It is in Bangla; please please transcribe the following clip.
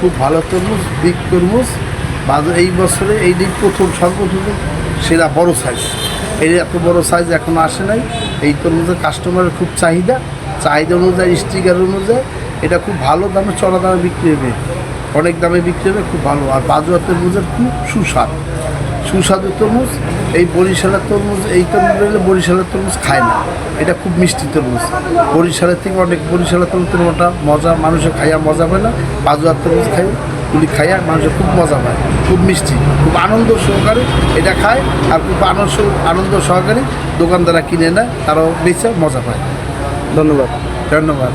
খুব ভালো তরমুজ, বিগ তরমুজ। বাজার এই বছরে এইটাই প্রথম সর্বপ্রথম সেরা বড় সাইজ। এই এত বড় সাইজ এখনও আসে নাই। এই তরমুজের কাস্টমারের খুব চাহিদা অনুযায়ী, স্টিকার অনুযায়ী এটা খুব ভালো দামে, চড়া দামে বিক্রি হবে, অনেক দামে বিক্রি হবে, খুব ভালো। আর বাজুয়া তরমুজের খুব সুস্বাদু তরমুজ। এই বরিশালের তরমুজ, এই তরমুজ হলে বরিশালের তরমুজ খায় না, এটা খুব মিষ্টি তরমুজ। বরিশালের থেকে অনেক, বরিশালের তরমুজটা মজা, মানুষের খাইয়া মজা পায় না। বাজুয়ার তরমুজ গুলি খাইয়া মানুষের খুব মজা পায়, খুব মিষ্টি, খুব আনন্দ সহকারে এটা খায়। আর খুব আনন্দ সহকারে দোকানদাররা কিনে নেয়, তারাও বেচে মজা পায়। ধন্যবাদ। ধন্যবাদ।